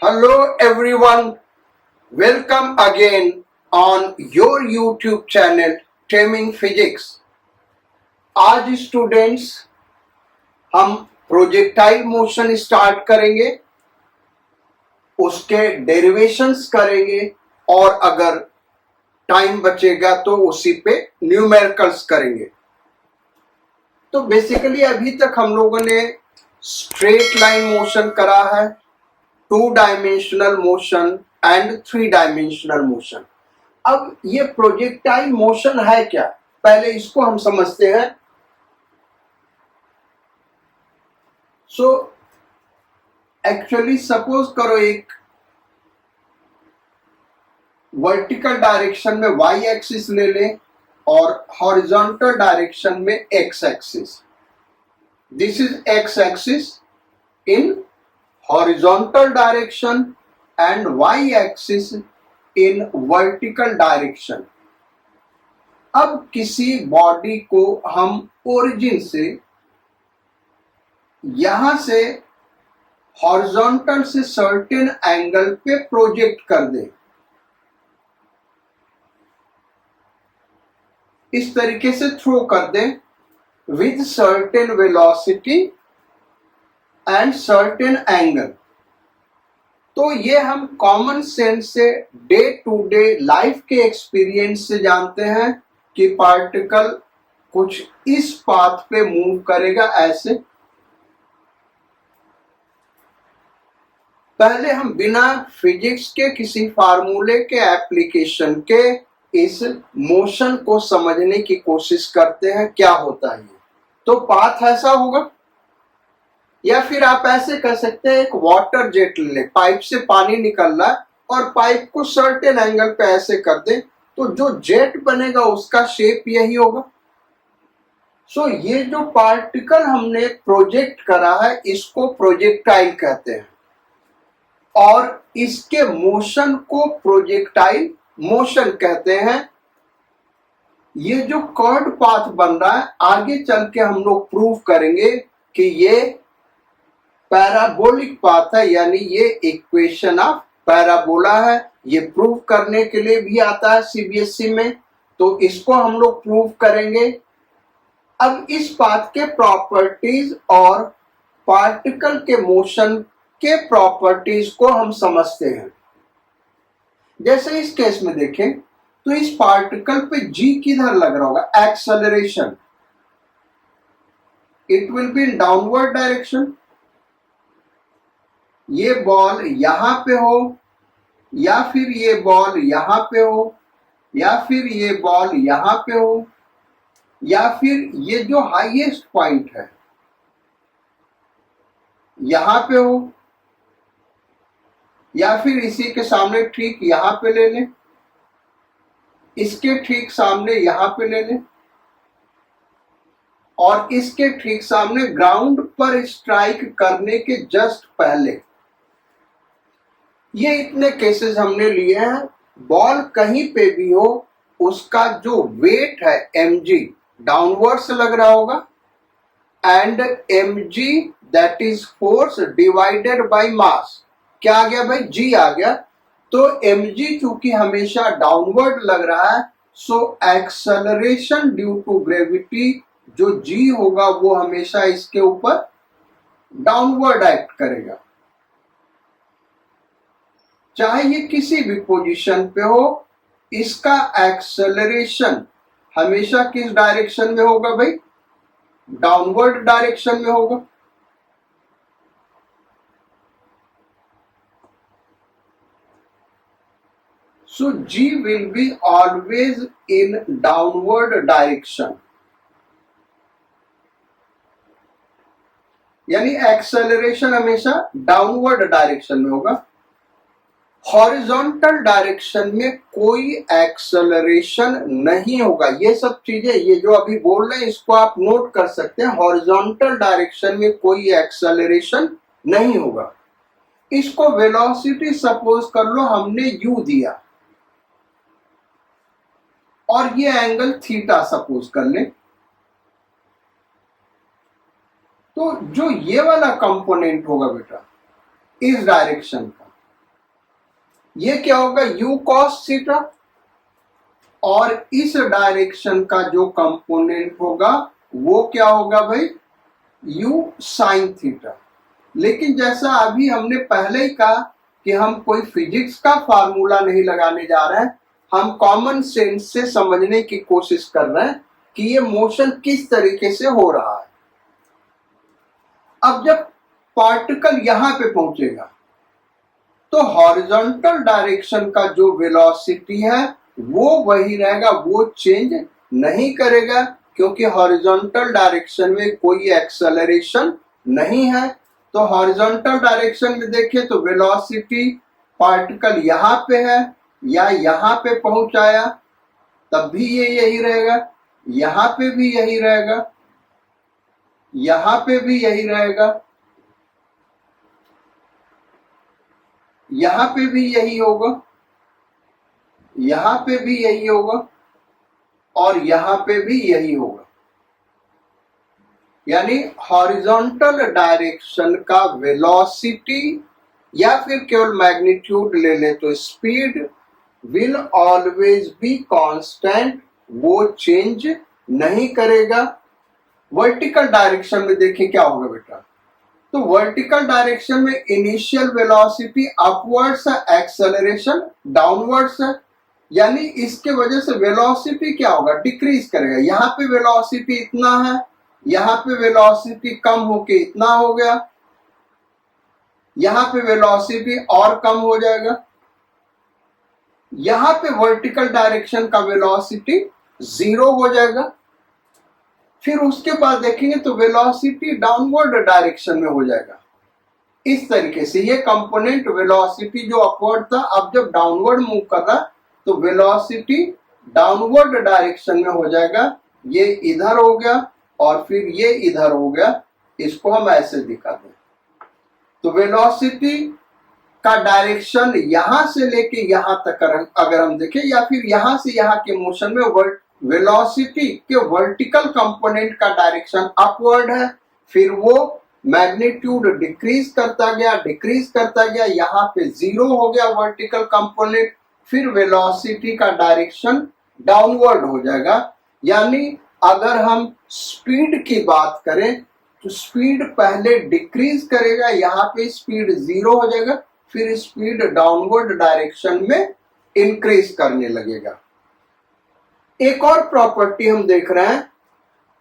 Hello everyone, welcome again on your YouTube channel Taming Physics। आज students हम projectile motion start करेंगे, उसके derivations करेंगे और अगर टाइम बचेगा तो उसी पे न्यूमेरिकल्स करेंगे। तो बेसिकली अभी तक हम लोगों ने स्ट्रेट लाइन मोशन करा है, 2 dimensional motion and 3 dimensional motion. अब ये प्रोजेक्टाइल मोशन है क्या, पहले इसको हम समझते हैं। सो एक्चुअली सपोज करो एक वर्टिकल डायरेक्शन में y एक्सिस ले लें और हॉरिजॉन्टल डायरेक्शन में x axis. This is x axis in horizontal direction and y-axis in vertical direction। अब किसी बॉडी को हम ओरिजिन से यहां से हॉरिजॉन्टल से सर्टेन एंगल पे प्रोजेक्ट कर दें, इस तरीके से थ्रो कर दें with certain velocity and certain angle. तो ये हम कॉमन सेंस से डे टू डे लाइफ के एक्सपीरियंस से जानते हैं कि पार्टिकल कुछ इस पाथ पे मूव करेगा ऐसे। पहले हम बिना फिजिक्स के किसी फार्मूले के एप्लीकेशन के इस मोशन को समझने की कोशिश करते हैं, क्या होता है ये। तो पाथ ऐसा होगा, या फिर आप ऐसे कर सकते हैं, एक वाटर जेट ले, पाइप से पानी निकल रहा है और पाइप को सर्टेन एंगल पे ऐसे कर दें तो जो जेट बनेगा उसका शेप यही होगा। सो ये जो पार्टिकल हमने प्रोजेक्ट करा है इसको प्रोजेक्टाइल कहते हैं और इसके मोशन को प्रोजेक्टाइल मोशन कहते हैं। ये जो कर्व पाथ बन रहा है आगे चल के हम लोग प्रूव करेंगे कि ये पैराबोलिक पाथ है, यानी ये इक्वेशन ऑफ पैराबोला है। ये प्रूव करने के लिए भी आता है सीबीएसई में, तो इसको हम लोग प्रूव करेंगे। अब इस पाथ के प्रॉपर्टीज और पार्टिकल के मोशन के प्रॉपर्टीज को हम समझते हैं। जैसे इस केस में देखें तो इस पार्टिकल पे जी किधर लग रहा होगा, acceleration. It will be in downward direction. ये बॉल यहां पे हो या फिर ये बॉल यहां पे हो या फिर ये बॉल यहां पे हो या फिर ये जो हाईएस्ट पॉइंट है यहां पे हो या फिर इसी के सामने ठीक यहां पे ले लें, इसके ठीक सामने यहां पे ले लें और इसके ठीक सामने ग्राउंड पर स्ट्राइक करने के जस्ट पहले। ये इतने केसेस हमने लिए हैं। बॉल कहीं पे भी हो उसका जो वेट है mg डाउनवर्ड से लग रहा होगा and mg that is force divided by mass. क्या आ गया भाई, g आ गया। तो mg चूंकि हमेशा डाउनवर्ड लग रहा है so acceleration due to gravity जो g होगा वो हमेशा इसके ऊपर डाउनवर्ड एक्ट करेगा, चाहे ये किसी भी पोजीशन पे हो। इसका एक्सेलरेशन हमेशा किस डायरेक्शन में होगा भाई, डाउनवर्ड डायरेक्शन में होगा। सो g will be always in downward direction, यानी एक्सेलरेशन हमेशा डाउनवर्ड डायरेक्शन में होगा। हॉरिजॉन्टल डायरेक्शन में कोई एक्सेलरेशन नहीं होगा। ये सब चीजें ये जो अभी बोल रहे हैं इसको आप नोट कर सकते हैं। हॉरिजॉन्टल डायरेक्शन में कोई एक्सेलरेशन नहीं होगा। इसको वेलोसिटी सपोज कर लो हमने u दिया और ये एंगल थीटा सपोज कर ले, तो जो ये वाला कंपोनेंट होगा बेटा इस डायरेक्शन का ये क्या होगा, u cos थीटा, और इस डायरेक्शन का जो कंपोनेंट होगा वो क्या होगा भाई, u sin थीटा। लेकिन जैसा अभी हमने पहले ही कहा कि हम कोई फिजिक्स का फार्मूला नहीं लगाने जा रहे हैं, हम कॉमन सेंस से समझने की कोशिश कर रहे हैं कि ये मोशन किस तरीके से हो रहा है। अब जब पार्टिकल यहां पे पहुंचेगा तो हॉरिजॉन्टल डायरेक्शन का जो वेलोसिटी है वो वही रहेगा, वो चेंज नहीं करेगा, क्योंकि हॉरिजॉन्टल डायरेक्शन में कोई एक्सेलरेशन नहीं है। तो हॉरिजॉन्टल डायरेक्शन में देखें तो वेलोसिटी पार्टिकल यहां पे है या यहां पे पहुंच आया तब भी ये यही रहेगा, यहां पे भी यही रहेगा, यहां पे भी यही रहेगा, यहां पे भी यही होगा, यहां पे भी यही होगा, और यहां पे भी यही होगा। यानी हॉरिजॉन्टल डायरेक्शन का वेलोसिटी या फिर केवल मैग्नीट्यूड ले ले तो speed will always be constant, वो चेंज नहीं करेगा। वर्टिकल डायरेक्शन में देखिए क्या होगा बेटा, तो वर्टिकल डायरेक्शन में इनिशियल वेलोसिटी अपवर्ड्स है, एक्सेलरेशन डाउनवर्ड्स है, यानी इसके वजह से वेलोसिटी क्या होगा, डिक्रीज करेगा। यहाँ पे वेलोसिटी इतना है, यहाँ पे वेलोसिटी कम होके इतना हो गया, यहाँ पे वेलोसिटी और कम हो जाएगा, यहाँ पे वर्टिकल डायरेक्शन का वेलोसिटी 0 हो जाएगा। फिर उसके बाद देखेंगे तो वेलोसिटी डाउनवर्ड डायरेक्शन में हो जाएगा। इस तरीके से ये कंपोनेंट वेलोसिटी जो अपवर्ड था, अब जब डाउनवर्ड मूव कर रहा तो वेलोसिटी डाउनवर्ड डायरेक्शन में हो जाएगा। ये इधर हो गया और फिर ये इधर हो गया, इसको हम ऐसे दिखाते हैं। तो वेलोसिटी का डायरेक्शन यहां से लेके यहां तक अगर हम देखें, या फिर यहां से यहां के मोशन में वेलोसिटी के वर्टिकल कंपोनेंट का डायरेक्शन अपवर्ड है, फिर वो मैग्नीट्यूड डिक्रीज करता गया, यहाँ पे 0 हो गया वर्टिकल कंपोनेंट, फिर वेलोसिटी का डायरेक्शन डाउनवर्ड हो जाएगा। यानी अगर हम स्पीड की बात करें तो स्पीड पहले डिक्रीज करेगा, यहाँ पे स्पीड 0 हो जाएगा, फिर स्पीड डाउनवर्ड डायरेक्शन में इंक्रीज करने लगेगा। एक और प्रॉपर्टी हम देख रहे हैं,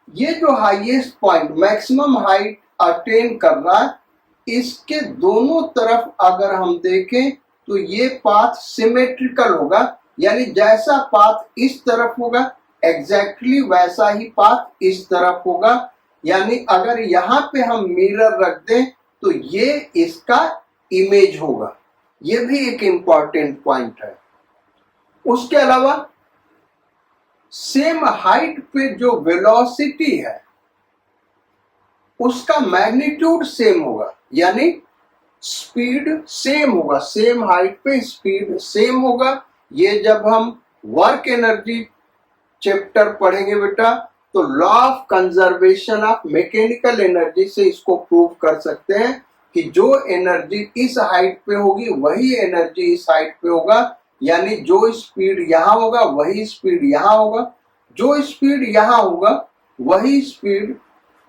ये जो highest point maximum height attain कर रहा है, इसके दोनों तरफ अगर हम देखें तो ये पाथ सिमेट्रिकल होगा, यानी जैसा पाथ इस तरफ होगा एग्जैक्टली वैसा ही पाथ इस तरफ होगा। यानी अगर यहाँ पे हम मिरर रख दें तो ये इसका इमेज होगा, ये भी एक इंपॉर्टेंट पॉइंट है। उसके अलावा सेम हाइट पे जो वेलोसिटी है उसका मैग्नीट्यूड सेम होगा, यानी स्पीड सेम होगा, सेम हाइट पे स्पीड सेम होगा। ये जब हम वर्क एनर्जी चैप्टर पढ़ेंगे बेटा तो law of conservation of mechanical energy से इसको प्रूव कर सकते हैं कि जो एनर्जी इस हाइट पे होगी वही एनर्जी इस हाइट पे होगा, यानी जो स्पीड यहां होगा वही स्पीड यहां होगा, जो स्पीड यहां होगा वही स्पीड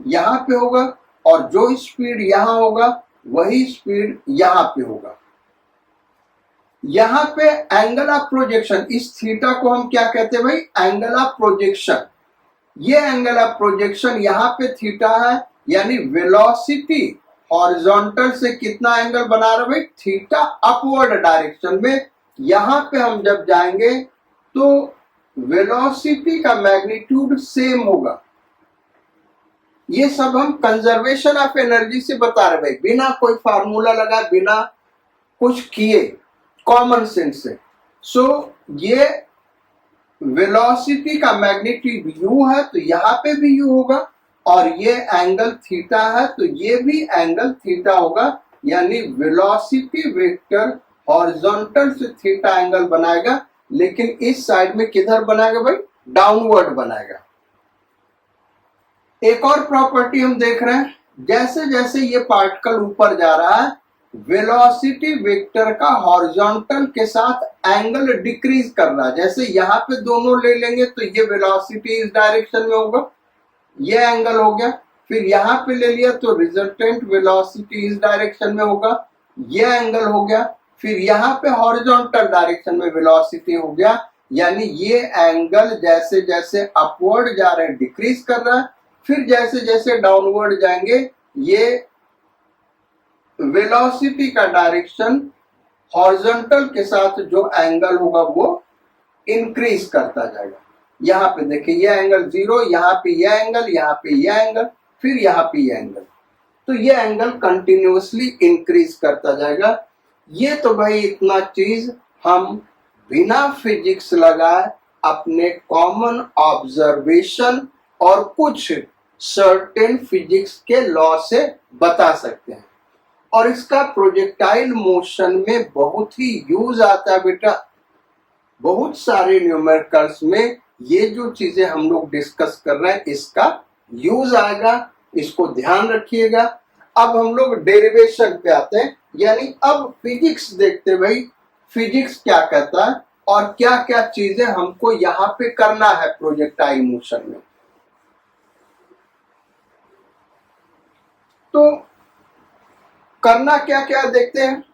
यहां पे होगा, और जो स्पीड यहां होगा वही स्पीड यहां पे होगा। यहां पे एंगल ऑफ प्रोजेक्शन, इस थीटा को हम क्या कहते हैं भाई, एंगल ऑफ प्रोजेक्शन। ये एंगल ऑफ प्रोजेक्शन यहाँ पे थीटा है, यानी वेलोसिटी हॉरिजॉन्टल से कितना एंगल बना रहा है भाई, थीटा अपवर्ड डायरेक्शन में। यहां पे हम जब जाएंगे तो वेलोसिटी का मैग्नीट्यूड सेम होगा। ये सब हम कंजर्वेशन ऑफ एनर्जी से बता रहे भाई, बिना कोई फार्मूला लगा, बिना कुछ किए, कॉमन सेंस से। सो ये वेलोसिटी का मैग्नीट्यूड u है तो यहाँ पे भी u होगा, और ये एंगल थीटा है तो ये भी एंगल थीटा होगा। यानी वेलोसिटी वेक्टर हॉरिजॉन्टल से थीटा एंगल बनाएगा, लेकिन इस साइड में किधर बनाएगा भाई, डाउनवर्ड बनाएगा। एक और प्रॉपर्टी हम देख रहे हैं, जैसे जैसे ये पार्टिकल ऊपर जा रहा है वेलोसिटी वेक्टर का हॉरिजॉन्टल के साथ एंगल डिक्रीज कर रहा है। जैसे यहाँ पे दोनों ले लेंगे तो ये वेलोसिटी इस डायरेक्शन में होगा, ये एंगल हो गया। फिर यहाँ पे ले लिया तो रिजल्टेंट वेलोसिटी इस डायरेक्शन में होगा, ये एंगल हो गया। फिर यहाँ पे हॉरिजॉन्टल डायरेक्शन में वेलोसिटी हो गया, यानी ये एंगल जैसे जैसे अपवर्ड जा रहे हैं डिक्रीज कर रहा है, फिर जैसे जैसे डाउनवर्ड जाएंगे ये वेलोसिटी का डायरेक्शन हॉरिजॉन्टल के साथ जो एंगल होगा वो इंक्रीज करता जाएगा। यहाँ पे देखिए ये एंगल 0, यहाँ पे ये एंगल, यहाँ पे ये एंगल, फिर यहाँ पे ये एंगल, तो ये एंगल कंटिन्यूअसली इंक्रीज करता जाएगा। ये तो भाई इतना चीज हम बिना फिजिक्स लगाए अपने कॉमन ऑब्जर्वेशन और कुछ सर्टेन फिजिक्स के लॉ से बता सकते हैं। और इसका प्रोजेक्टाइल मोशन में बहुत ही यूज आता है बेटा। बहुत सारे न्यूमेरिकल्स में ये जो चीजें हम लोग डिस्कस कर रहे हैं इसका यूज आएगा, इसको ध्यान रखिएगा। अब हम लोग डेरिवेशन पे आते हैं, यानी अब फिजिक्स देखते भाई फिजिक्स क्या कहता है और क्या क्या चीजें हमको यहाँ पे करना है प्रोजेक्टाइल मोशन में। तो करना क्या क्या देखते हैं।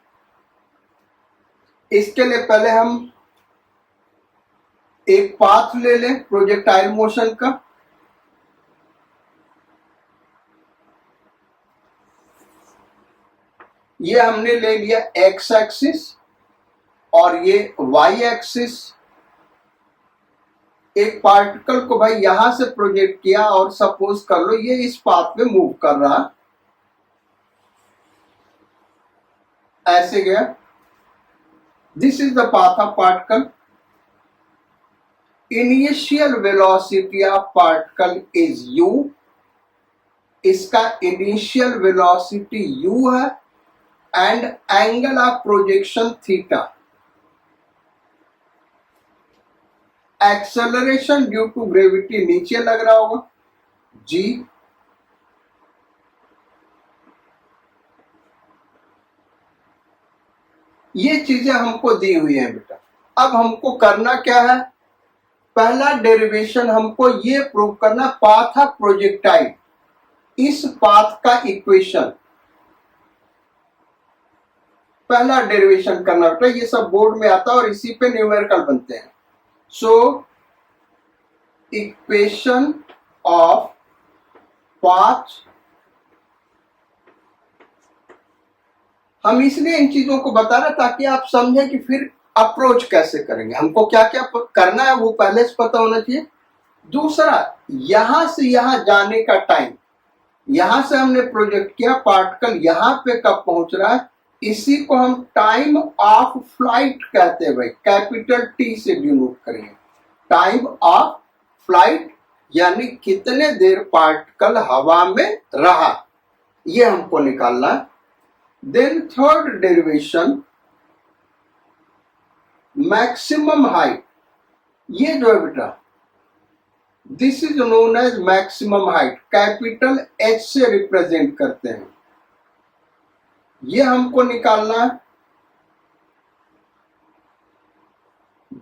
इसके लिए पहले हम एक पाथ ले लें प्रोजेक्टाइल मोशन का। ये हमने ले लिया एक्स एक्सिस और ये वाई एक्सिस। एक पार्टिकल को भाई यहां से प्रोजेक्ट किया और सपोज कर लो ये इस पाथ में मूव कर रहा, ऐसे गया। This is the path of particle. Initial velocity of particle is u। इसका इनिशियल वेलोसिटी u है and angle of projection theta. Acceleration due to gravity नीचे लग रहा होगा g। ये चीजें हमको दी हुई हैं बेटा। अब हमको करना क्या है, पहला डेरिवेशन हमको ये प्रूव करना, पाथ ऑफ प्रोजेक्टाइल, इस पाथ का इक्वेशन पहला डेरिवेशन करना बेटा। ये सब बोर्ड में आता है और इसी पे न्यूमेरिकल बनते हैं। सो इक्वेशन ऑफ पाथ, हम इसलिए इन चीजों को बता रहे ताकि आप समझें कि फिर अप्रोच कैसे करेंगे, हमको क्या क्या करना है वो पहले से पता होना चाहिए। दूसरा, यहां से यहां जाने का टाइम, यहां से हमने प्रोजेक्ट किया पार्टिकल यहां पे कब पहुंच रहा है, इसी को हम टाइम ऑफ फ्लाइट कहते हैं भाई। कैपिटल टी से डिनोट करेंगे टाइम ऑफ फ्लाइट, यानी कितने देर पार्टिकल हवा में रहा, ये हमको निकालना है। Then third derivation, maximum height. ये जो है बेटा this is known as maximum height, capital H से रिप्रेजेंट करते हैं, ये हमको निकालना है।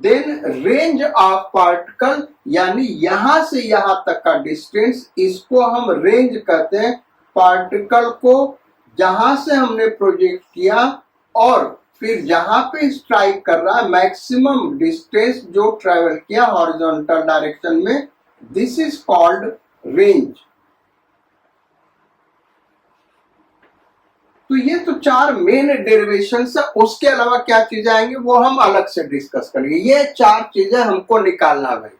देन रेंज ऑफ पार्टिकल, यानी यहां से यहां तक का डिस्टेंस, इसको हम रेंज कहते हैं। पार्टिकल को जहां से हमने प्रोजेक्ट किया और फिर जहां पे स्ट्राइक कर रहा है, मैक्सिमम डिस्टेंस जो ट्रेवल किया हॉरिजॉन्टल डायरेक्शन में, दिस इज कॉल्ड रेंज। तो ये तो चार मेन डेरिवेशन है, उसके अलावा क्या चीजें आएंगी वो हम अलग से डिस्कस करेंगे। ये चार चीजें हमको निकालना है।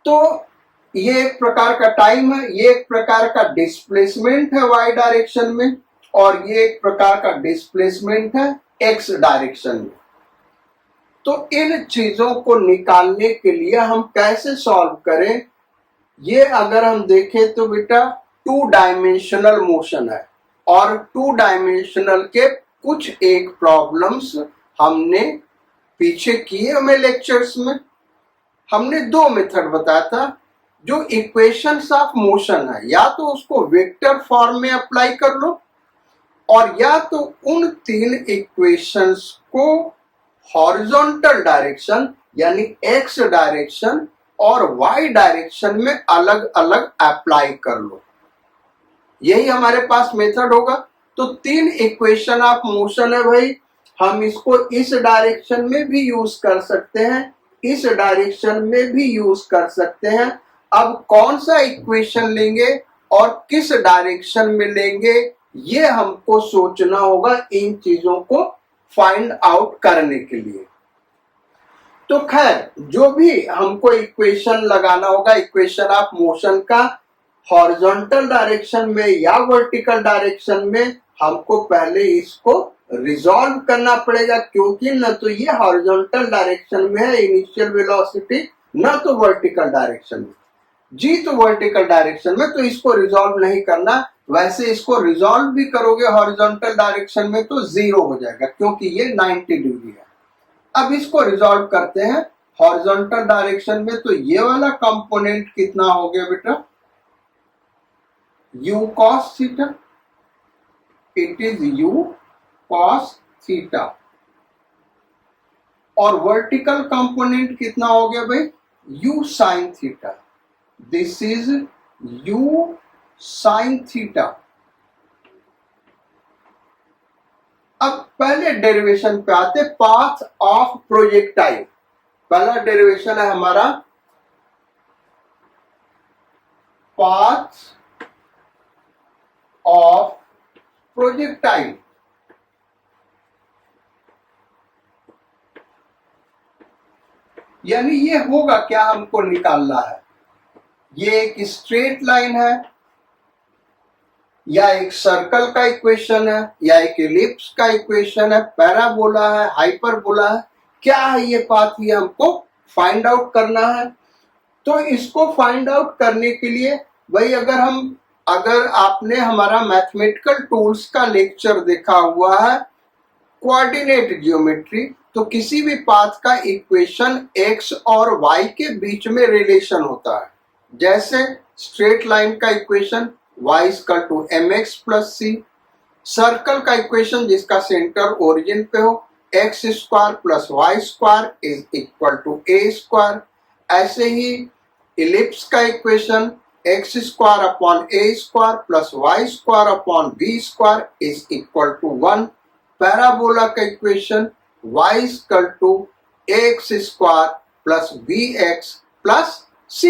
तो ये एक प्रकार का टाइम है, ये एक प्रकार का डिस्प्लेसमेंट है वाई डायरेक्शन में, और ये एक प्रकार का डिस्प्लेसमेंट है एक्स डायरेक्शन में। तो इन चीजों को निकालने के लिए हम कैसे सॉल्व करें, ये अगर हम देखें तो बेटा 2 डायमेंशनल मोशन है, और 2 डायमेंशनल के कुछ एक प्रॉब्लम्स हमने पीछे किए हमें लेक्चर्स में। हमने 2 मेथड बताया था। जो इक्वेशंस ऑफ मोशन है, या तो उसको वेक्टर फॉर्म में अप्लाई कर लो, और या तो उन तीन इक्वेशंस को हॉरिजॉन्टल डायरेक्शन यानी एक्स डायरेक्शन और वाई डायरेक्शन में अलग अलग अप्लाई कर लो, यही हमारे पास मेथड होगा। तो तीन इक्वेशन ऑफ मोशन है भाई, हम इसको इस डायरेक्शन में भी यूज कर सकते हैं, इस डायरेक्शन में भी यूज कर सकते हैं। अब कौन सा इक्वेशन लेंगे और किस डायरेक्शन में लेंगे ये हमको सोचना होगा इन चीजों को फाइंड आउट करने के लिए। तो खैर जो भी हमको इक्वेशन लगाना होगा, इक्वेशन ऑफ मोशन का हॉरिजॉन्टल डायरेक्शन में या वर्टिकल डायरेक्शन में, हमको पहले इसको रिजॉल्व करना पड़ेगा, क्योंकि न तो ये हॉरिजॉन्टल डायरेक्शन में है इनिशियल वेलोसिटी, न तो वर्टिकल डायरेक्शन में। जी तो वर्टिकल डायरेक्शन में, तो इसको रिजॉल्व नहीं करना। वैसे इसको रिजॉल्व भी करोगे हॉरिजॉन्टल डायरेक्शन में तो 0 हो जाएगा, क्योंकि ये 90 डिग्री है। अब इसको रिजॉल्व करते हैं हॉरिजॉन्टल डायरेक्शन में, तो ये वाला कंपोनेंट कितना हो गया बेटा, u cos theta, it is u cos theta. और वर्टिकल कंपोनेंट कितना हो गया भाई, u sin theta, this is u sin theta. अब पहले डेरिवेशन पे आते, पाथ ऑफ प्रोजेक्टाइल। पहला डेरिवेशन है हमारा पाथ ऑफ प्रोजेक्टाइल। यानी ये होगा क्या, हमको निकालना है, ये एक स्ट्रेट लाइन है या एक सर्कल का इक्वेशन है या एक एलिप्स का इक्वेशन है, पैराबोला है, हाइपरबोला है, क्या है ये पाथ, ये हमको फाइंड आउट करना है। तो इसको फाइंड आउट करने के लिए भाई अगर आपने हमारा मैथमेटिकल टूल्स का लेक्चर देखा हुआ है कोऑर्डिनेट ज्योमेट्री, तो किसी भी पाथ का इक्वेशन x और y के बीच में रिलेशन होता है। जैसे स्ट्रेट लाइन का equation y = mx + c, circle का इक्वेशन जिसका सेंटर ओरिजिन पे हो x² + y² = a²। ऐसे ही इलिप्स का equation x² / a² + y² / b² = 1। Parabola का equation y = ax² + bx + c।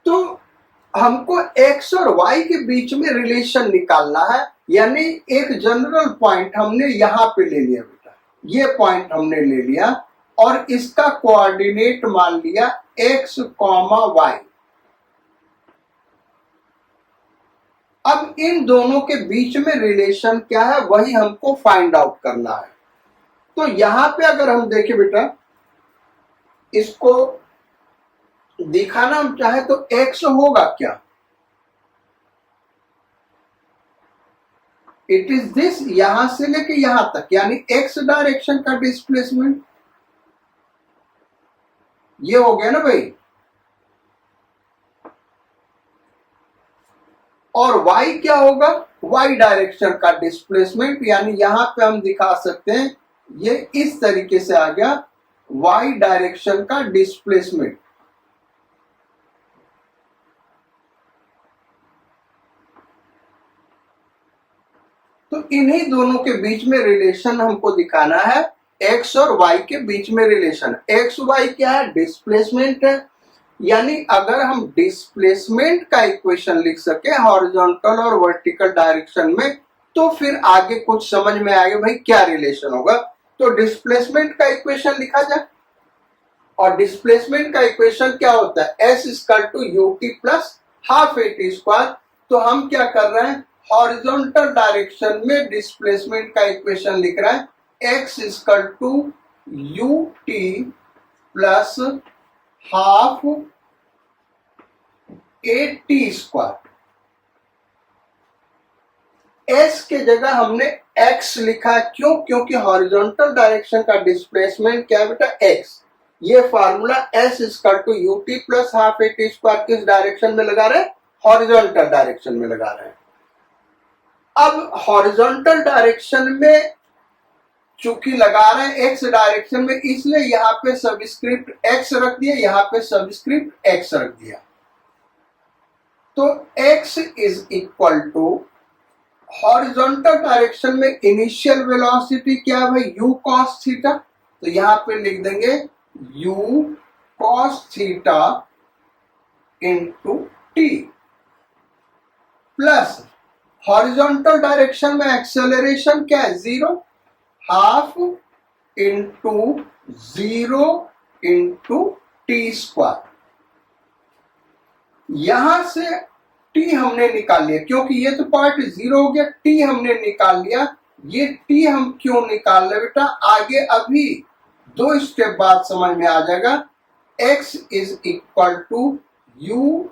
तो हमको x और y के बीच में रिलेशन निकालना है, यानी एक जनरल पॉइंट हमने यहां पे ले लिया बेटा, ये पॉइंट हमने ले लिया और इसका कोऑर्डिनेट मान लिया x, y। अब इन दोनों के बीच में रिलेशन क्या है वही हमको फाइंड आउट करना है। तो यहां पे अगर हम देखें बेटा, इसको दिखाना हम चाहे तो x होगा क्या, इट इज दिस, यहां से लेके यहां तक, यानी x डायरेक्शन का डिस्प्लेसमेंट ये हो गया ना भाई। और y क्या होगा, y डायरेक्शन का डिस्प्लेसमेंट, यानी यहां पे हम दिखा सकते हैं ये इस तरीके से आ गया y डायरेक्शन का डिस्प्लेसमेंट। तो इन्हीं दोनों के बीच में रिलेशन हमको दिखाना है, x और y के बीच में रिलेशन। x y क्या है, डिस्प्लेसमेंट है, यानी अगर हम डिस्प्लेसमेंट का इक्वेशन लिख सके हॉरिजॉन्टल और वर्टिकल डायरेक्शन में, तो फिर आगे कुछ समझ में आएगा भाई क्या रिलेशन होगा। तो डिस्प्लेसमेंट का इक्वेशन लिखा जाए, और डिस्प्लेसमेंट का इक्वेशन क्या होता है, s = ut + ½ at²। तो हम क्या कर रहे हैं, हॉरिजॉन्टल डायरेक्शन में डिस्प्लेसमेंट का इक्वेशन लिख रहा है, x = ut + ½ at²। s के जगह हमने x लिखा, क्यों, क्योंकि हॉरिजॉन्टल डायरेक्शन का डिस्प्लेसमेंट क्या है बेटा, x। ये फार्मूला s = ut + ½ at² किस डायरेक्शन में लगा रहे हैं, हॉरिजॉन्टल डायरेक्शन में लगा रहे हैं। अब हॉरिजॉन्टल डायरेक्शन में चूंकि लगा रहे हैं एक्स डायरेक्शन में, इसलिए यहाँ पे सबस्क्रिप्ट एक्स रख दिया, यहाँ पे सबस्क्रिप्ट एक्स रख दिया। तो x is equal to horizontal direction में इनिशियल वेलोसिटी क्या है भाई, u cos थीटा। तो यहां पे लिख देंगे u cos theta into T, plus horizontal direction में एक्सेलरेशन क्या है, 0, half into 0 into T square. यहां से t हमने निकाल लिया, क्योंकि ये तो पार्ट 0 हो गया, t हमने निकाल लिया। ये t हम क्यों निकाल रहे बेटा, आगे अभी 2 स्टेप बाद समझ में आ जाएगा। x is equal to u,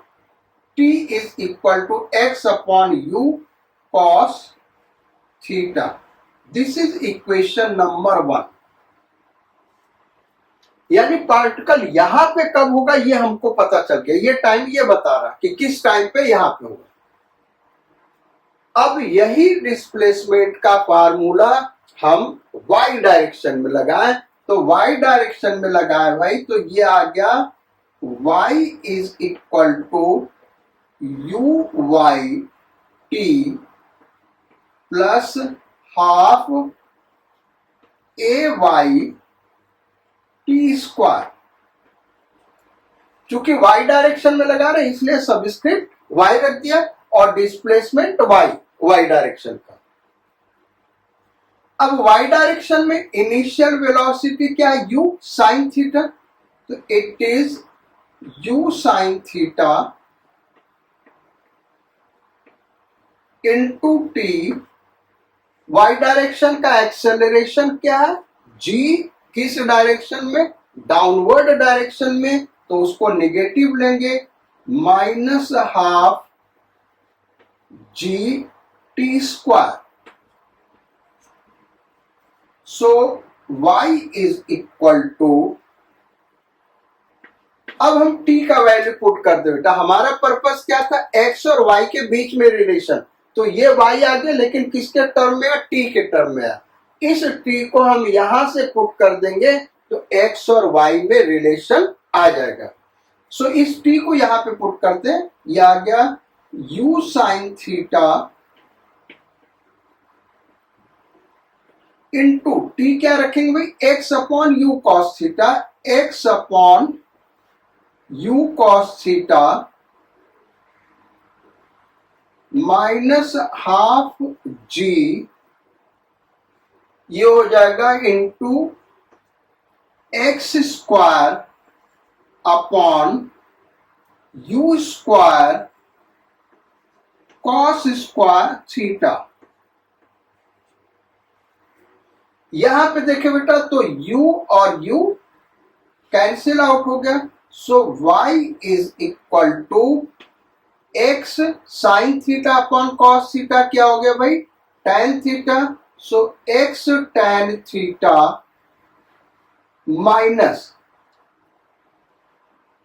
t is equal to x upon u cos theta. This is equation number 1। यानी पार्टिकल यहां पे कब होगा ये हमको पता चल गया, ये टाइम ये बता रहा कि किस टाइम पे यहां पे होगा। अब यही डिस्प्लेसमेंट का फार्मूला हम y डायरेक्शन में लगाएं, तो y डायरेक्शन में लगाए भाई, तो ये आ गया y is equal to u y t plus half a y T square. चूंकि y डायरेक्शन में लगा रहे इसलिए सबस्क्रिप्ट y रख दिया और डिस्प्लेसमेंट y डायरेक्शन का। अब y डायरेक्शन में इनिशियल वेलोसिटी क्या है, u साइन थीटा। तो it is u sine theta into T. y direction का एक्सेलरेशन क्या है, g, किस डायरेक्शन में, डाउनवर्ड डायरेक्शन में, तो उसको नेगेटिव लेंगे, minus half G T square. So y is equal to, अब हम t का वैल्यू पुट कर दे बेटा। हमारा पर्पस क्या था, x और y के बीच में रिलेशन, तो ये y आ गया, लेकिन किसके टर्म में, t के टर्म में है। इस t को हम यहां से पुट कर देंगे तो x और y में रिलेशन आ जाएगा। सो इस t को यहां पे पुट करते हैं, ये आ गया u sine theta into T क्या रखेंगे भाई, x upon u cos theta, x upon u cos theta minus half g, ये हो जाएगा into x square upon u square cos square theta. यहां पे देखे बेटा, तो u और u कैंसिल आउट हो गया। So y is equal to x sine theta upon cos theta, क्या हो गया भाई, tan theta. So x tan theta minus,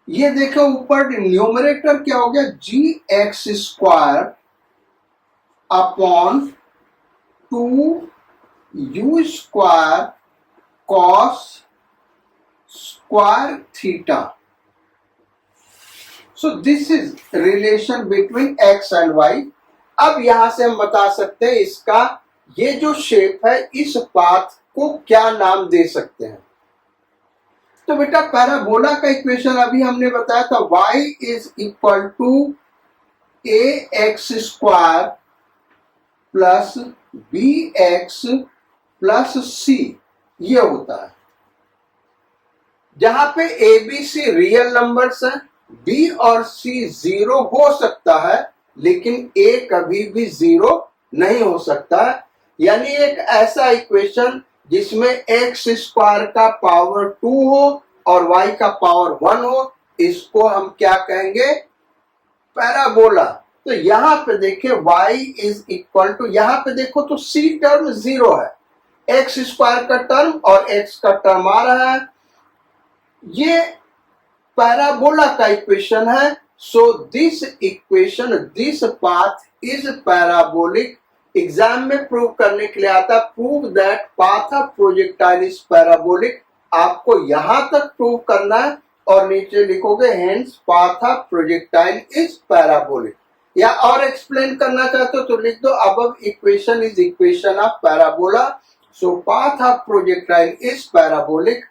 ये देखो ऊपर न्यूमरेटर क्या हो गया, g x square upon 2u square cos square theta. So this is relation between x and y। अब यहां से हम बता सकते हैं इसका ये जो शेप है, इस पाथ को क्या नाम दे सकते हैं। तो बेटा पैराबोला का इक्वेशन अभी हमने बताया था, y is equal to a x square plus b x plus c, ये होता है। जहां पे a b c real numbers है, बी और सी जीरो हो सकता है, लेकिन ए कभी भी जीरो नहीं हो सकता है। यानी एक ऐसा इक्वेशन जिसमें एक्स स्क्वायर का पावर 2 हो और y का पावर 1 हो, इसको हम क्या कहेंगे, पैराबोला। तो यहां पे देखिए y इज इक्वल टू, यहां पे देखो तो c टर्म 0 है, एक्स स्क्वायर का टर्म और x का टर्म आ रहा है, ये पैराबोला का इक्वेशन है। So this equation, this path is parabolic exam में प्रूव करने के लिए आता, prove that path of projectile is parabolic. आपको यहां तक प्रूव करना है और नीचे लिखोगे hence path of projectile is parabolic. या और एक्सप्लेन करना चाहते हो तो लिख दो above equation is equation of parabola, so path of projectile is parabolic.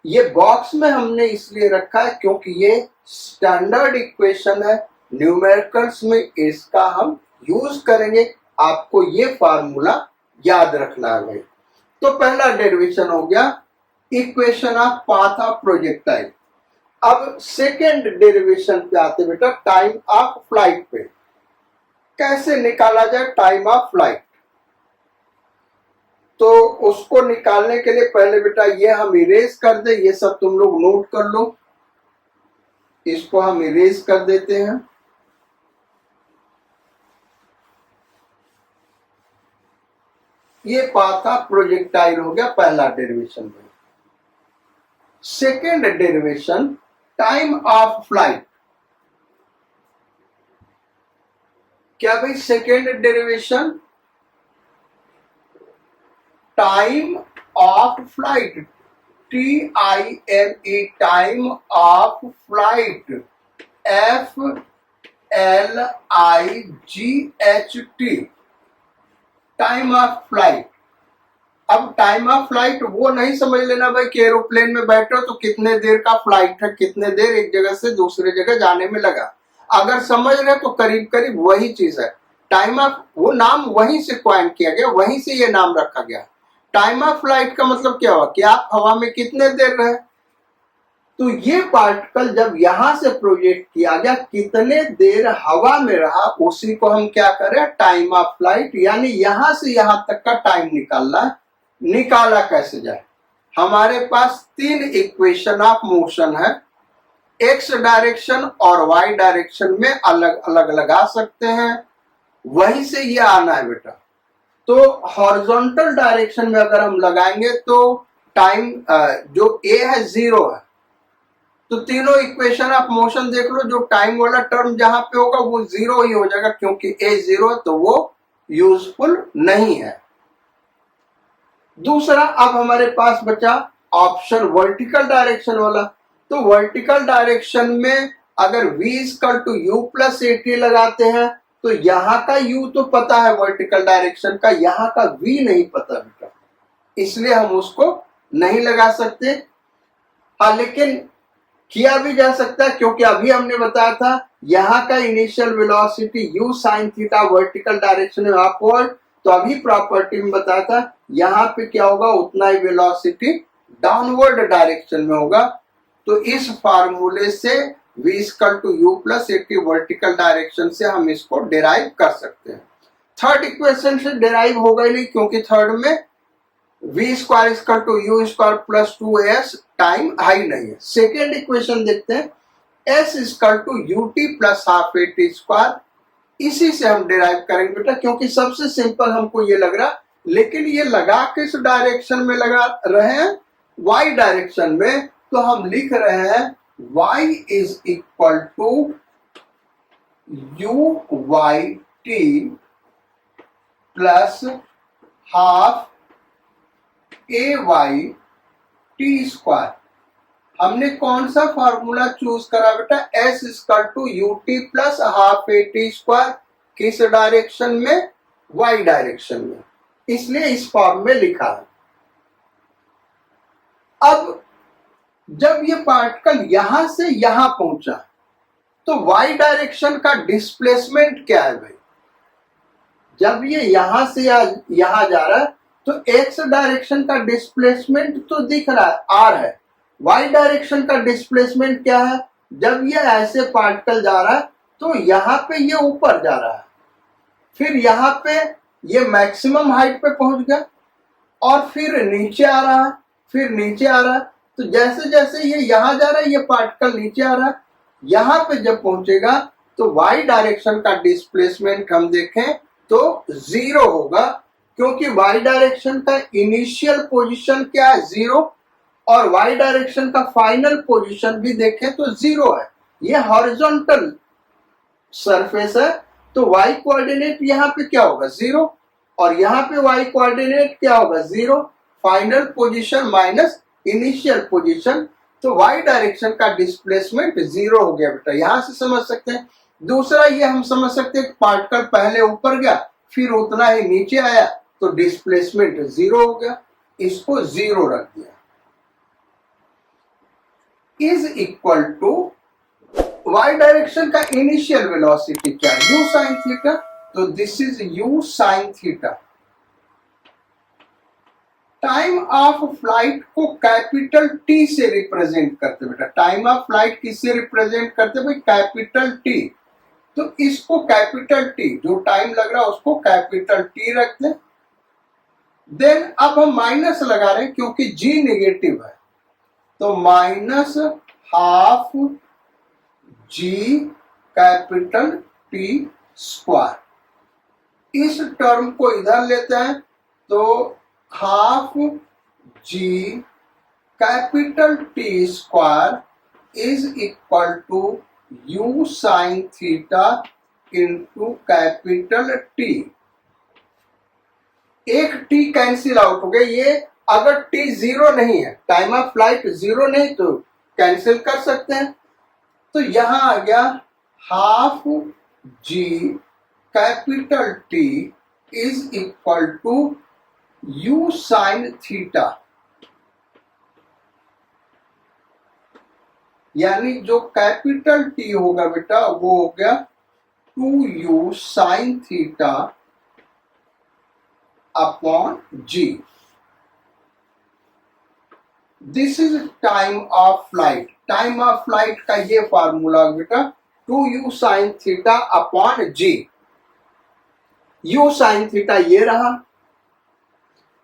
ये बॉक्स में हमने इसलिए रखा है क्योंकि ये स्टैंडर्ड इक्वेशन है, न्यूमेरिकल्स में इसका हम यूज करेंगे। आपको ये फार्मूला याद रखना है भाई। तो पहला डेरिवेशन हो गया equation of path of projectile. अब सेकेंड डेरिवेशन पे आते बेटा टाइम ऑफ फ्लाइट पे। कैसे निकाला जाए टाइम ऑफ फ्लाइट? तो उसको निकालने के लिए पहले बेटा ये हम इरेज कर दे, ये सब तुम लोग नोट कर लो, इसको हम इरेज कर देते हैं। ये पाथ ऑफ प्रोजेक्टाइल हो गया पहला डेरिवेशन में। Second derivation time of flight. क्या भाई second derivation time of flight, TIME time of flight, FLIGHT time of flight. अब टाइम ऑफ फ्लाइट वो नहीं समझ लेना भाई कि एरोप्लेन में बैठे हो तो कितने देर का फ्लाइट है, कितने देर एक जगह से दूसरे जगह जाने में लगा। अगर समझ रहे तो करीब करीब वही चीज है। टाइम ऑफ वो नाम वहीं से क्वाइन किया गया, वहीं से ये नाम रखा गया। टाइम ऑफ फ्लाइट का मतलब क्या हुआ कि आप हवा में कितने देर रहे। तो ये पार्टिकल जब यहां से प्रोजेक्ट किया गया कितने देर हवा में रहा, उसी को हम क्या करें टाइम ऑफ फ्लाइट, यानी यहां से यहां तक का टाइम निकालना है। निकाला कैसे जाए? हमारे पास तीन इक्वेशन ऑफ मोशन है, एक्स डायरेक्शन और वाई डायरेक्शन में अलग अलग लगा सकते हैं, वहीं से ये आना है बेटा। तो हॉरिजॉन्टल डायरेक्शन में अगर हम लगाएंगे तो टाइम जो ए है 0 है, तो तीनों इक्वेशन ऑफ मोशन देख लो, जो टाइम वाला टर्म जहां पे होगा वो 0 ही हो जाएगा, क्योंकि ए 0 है तो वो यूजफुल नहीं है। दूसरा अब हमारे पास बचा ऑप्शन वर्टिकल डायरेक्शन वाला। तो वर्टिकल डायरेक्शन में अगर v equal to u plus AT लगाते हैं तो यहाँ का u तो पता है वर्टिकल डायरेक्शन का, यहाँ का v नहीं पता बेटा, इसलिए हम उसको नहीं लगा सकते। हाँ लेकिन किया भी जा सकता है, क्योंकि अभी हमने बताया था यहाँ का initial velocity u sine theta vertical direction में अपवर्ड, तो अभी प्रॉपर्टी में बताया था यहाँ पे क्या होगा उतना ही वेलोसिटी डाउनवर्ड डायरेक्शन में होगा। तो इस फार्मूले से v equal to u plus AT vertical direction से हम इसको डिराइव कर सकते हैं। थर्ड इक्वेशन से डिराइव होगा ही नहीं, क्योंकि थर्ड में v square equal to u square plus 2s time हाई नहीं है। सेकेंड इक्वेशन देखते हैं, s equal to ut plus half AT square, इसी से हम डिराइव करेंगे बेटा, क्योंकि सबसे सिंपल हमको ये लग रहा। लेकिन ये लगा किस डायरेक्शन में लगा रहे हैं? y डायरेक्शन में। तो हम लिख रहे हैं y is equal to UYT plus half AYT square. हमने कौन सा फार्मूला चूज करा बेटा? s equal to UT plus half AT square. किस डायरेक्शन में? y डायरेक्शन में, इसलिए इस फॉर्म में लिखा है। अब जब ये पार्टिकल यहां से यहां पहुंचा तो y डायरेक्शन का डिस्प्लेसमेंट क्या है भाई? जब ये यहां से यहां जा रहा है तो x डायरेक्शन का डिस्प्लेसमेंट तो दिख रहा है r है, y डायरेक्शन का डिस्प्लेसमेंट क्या है? जब ये ऐसे पार्टिकल जा रहा है तो यहाँ पे ये ऊपर जा रहा है, फिर यहाँ पे ये मैक्सिमम हाइट पे पहुंच गया और फिर नीचे आ रहा है, फिर नीचे आ रहा है। तो जैसे जैसे ये यहाँ जा रहा है ये पार्टिकल नीचे आ रहा है, यहाँ पे जब पहुंचेगा तो y डायरेक्शन का डिस्प्लेसमेंट हम देखें तो 0 होगा, क्योंकि y डायरेक्शन का इनिशियल पोजीशन क्या है? 0, और y डायरेक्शन का फाइनल पोजीशन भी देखें तो 0 है। ये हॉरिजॉन्टल सरफेस है तो y कोऑर्डिनेट यहाँ पे क्या होगा? 0। और यहाँ पे y कोऑर्डिनेट क्या होगा 0, final position minus initial position, तो y डायरेक्शन का डिस्प्लेसमेंट 0 हो गया बेटा, यहां से समझ सकते हैं। दूसरा ये हम समझ सकते हैं पार्टिकल पहले ऊपर गया फिर उतना ही नीचे आया तो डिस्प्लेसमेंट 0 हो गया, इसको 0 रख दिया। Is equal to y direction का इनिशियल वेलोसिटी क्या है u sin थीटा, तो this is u sin theta. Time of flight को कैपिटल टी से रिप्रेजेंट करते बेटा, टाइम ऑफ फ्लाइट किससे रिप्रेजेंट करते भाई, कैपिटल टी। तो इसको कैपिटल टी, जो टाइम लग रहा है उसको कैपिटल टी रख दें। देन अब हम माइनस लगा रहे हैं क्योंकि g नेगेटिव है, तो minus half g capital T square. इस टर्म को इधर लेते हैं तो half g capital T square is equal to u sine theta into capital T. एक t कैंसिल आउट हो गया, ये अगर t 0 नहीं है, टाइम ऑफ फ्लाइट 0 नहीं तो कैंसिल कर सकते हैं, तो यहां आ गया half g capital T is equal to u sine theta, यानी जो कैपिटल T होगा बेटा वो हो गया 2u sign theta upon g। This is time of flight, time of flight का ये फार्मूला बेटा 2u sign theta upon g। u sine theta ये रहा,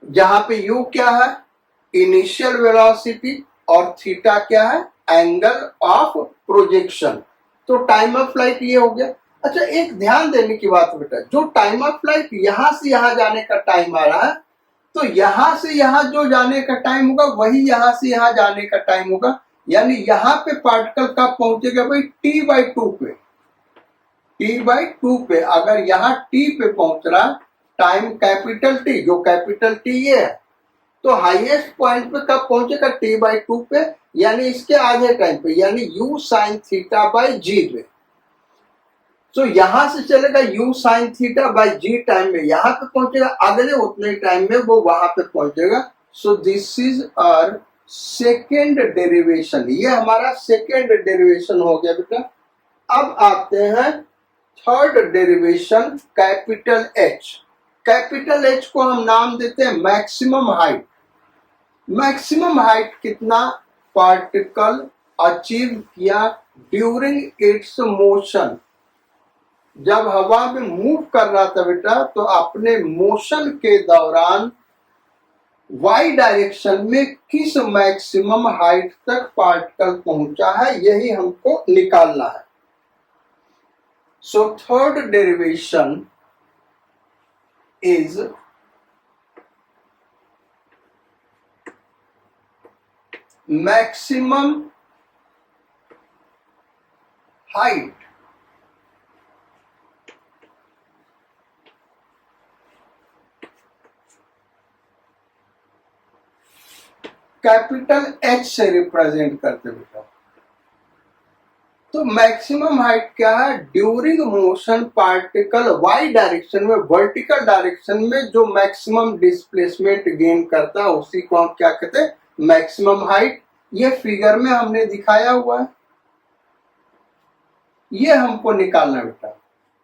जहां पे u क्या है इनिशियल वेलोसिटी और थीटा क्या है एंगल ऑफ प्रोजेक्शन, तो टाइम ऑफ फ्लाइट ये हो गया। अच्छा एक ध्यान देने की बात बेटा, जो टाइम ऑफ फ्लाइट यहां से यहां जाने का टाइम आ रहा है, तो यहां से यहां जो जाने का टाइम होगा वही यहां से यहां जाने का टाइम होगा, यानी यहां पे पार्टिकल कब पहुंचेगा भाई t/2 पे, t/2 पे। अगर यहां t पे पहुंच रहा टाइम कैपिटल T, जो कैपिटल T ये है, तो हाईएस्ट पॉइंट पे कब पहुंचेगा t/2 पे, यानी इसके आधे टाइम पे, यानी u sine theta by g पे। तो यहां से चलेगा u sine theta by g time में यहां पे पहुंचेगा, अगले उतने टाइम में वो वहां पे पहुंचेगा। So this is our second derivation, ये हमारा सेकेंड डेरिवेशन हो गया बेटा। अब आते हैं third derivation capital H। Capital H को हम नाम देते हैं मैक्सिमम हाइट। मैक्सिमम हाइट कितना पार्टिकल अचीव किया ड्यूरिंग इट्स मोशन, जब हवा में मूव कर रहा था बेटा, तो अपने मोशन के दौरान y डायरेक्शन में किस मैक्सिमम हाइट तक पार्टिकल पहुंचा है, यही हमको निकालना है। So third derivation is maximum height capital H से रिप्रेजेंट करते बेटा। तो मैक्सिमम हाइट क्या है, during motion particle y direction में, वर्टिकल डायरेक्शन में जो मैक्सिमम डिस्प्लेसमेंट गेन करता है उसी को हम क्या कहते हैं मैक्सिमम हाइट। ये फिगर में हमने दिखाया हुआ है, ये हमको निकालना बेटा।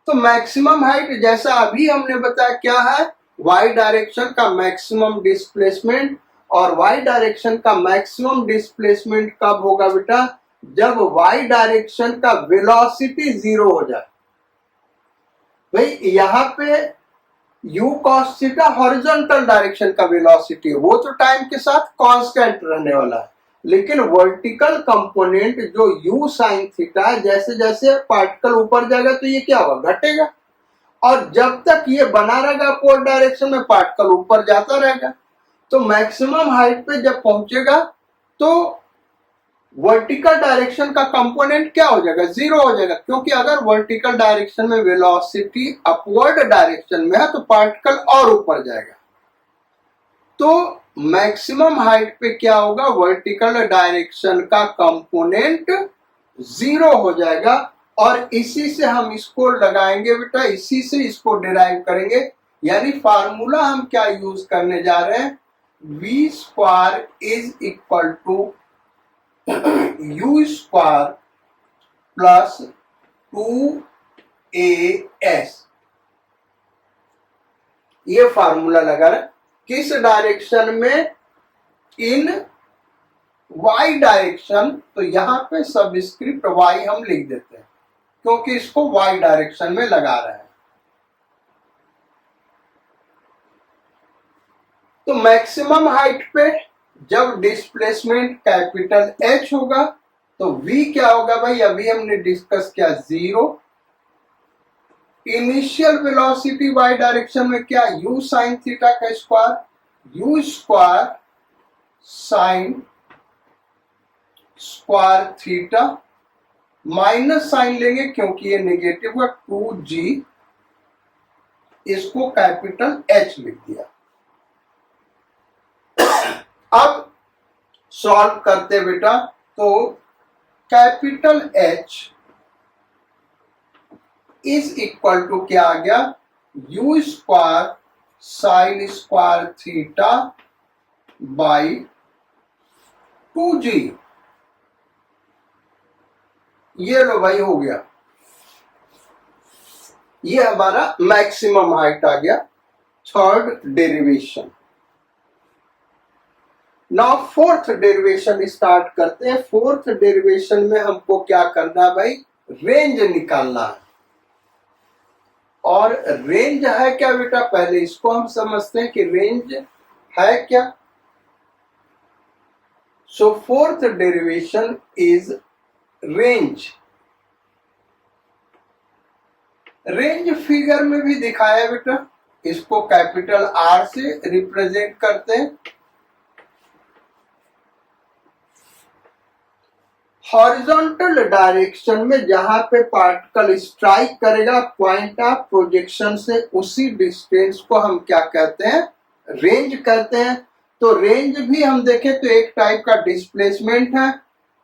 तो मैक्सिमम हाइट जैसा अभी हमने बताया क्या है, y डायरेक्शन का मैक्सिमम डिस्प्लेसमेंट, और y डायरेक्शन का मैक्सिमम डिस्प्लेसमेंट कब होगा बेटा, जब y डायरेक्शन का वेलोसिटी 0 हो जाए। भाई यहाँ पे u cos theta horizontal direction का वेलोसिटी है, वो तो टाइम के साथ कांस्टेंट रहने वाला है, लेकिन वर्टिकल कंपोनेंट जो u sin थीटा है, जैसे जैसे पार्टिकल ऊपर जाएगा तो ये क्या होगा घटेगा, और जब तक ये बना रहेगा अपोजिट डायरेक्शन में पार्टिकल ऊपर जाता रहेगा। तो मैक्सिमम हाइट पे जब पहुंचेगा तो वर्टिकल डायरेक्शन का कंपोनेंट क्या हो जाएगा, जीरो हो जाएगा, क्योंकि अगर वर्टिकल डायरेक्शन में वेलोसिटी अपवर्ड डायरेक्शन में है तो पार्टिकल और ऊपर जाएगा। तो मैक्सिमम हाइट पे क्या होगा, वर्टिकल डायरेक्शन का कंपोनेंट जीरो हो जाएगा। और इसी से हम इसको लगाएंगे बेटा, इसी से इसको डिराइव करेंगे। यानी फार्मूला हम क्या यूज करने जा रहे हैं, v square is equal to you square plus 2as, ये फार्मूला लगा रहे। किस डायरेक्शन में, इन y डायरेक्शन, तो यहां पे सबस्क्रिप्ट y हम लिख देते हैं क्योंकि इसको y डायरेक्शन में लगा रहे हैं। तो मैक्सिमम हाइट पे जब डिस्प्लेसमेंट कैपिटल H होगा तो v क्या होगा भाई, अभी हमने डिस्कस किया, zero. Initial velocity y direction में क्या, u साइन थीटा का square, u square sine square theta, minus sine लेंगे क्योंकि ये नेगेटिव है, 2g, इसको कैपिटल H लिख दिया। अब सॉल्व करते बेटा, तो capital H is equal to क्या आ गया, u square sine square theta by 2g। ये लो भाई, हो गया, ये हमारा मैक्सिमम हाइट आ गया, third derivation. Now fourth derivation start करते हैं। फोर्थ डेरिवेशन में हमको क्या करना है भाई, रेंज निकालना है। और रेंज है क्या बेटा, पहले इसको हम समझते हैं कि रेंज है क्या। So fourth derivation is range. Range figure में भी दिखाया बेटा, इसको कैपिटल R से रिप्रेजेंट करते हैं। हॉरिजॉन्टल डायरेक्शन में जहां पे पार्टिकल स्ट्राइक करेगा पॉइंट ऑफ प्रोजेक्शन से, उसी डिस्टेंस को हम क्या कहते हैं, रेंज कहते हैं। तो रेंज भी हम देखें तो एक टाइप का डिस्प्लेसमेंट है।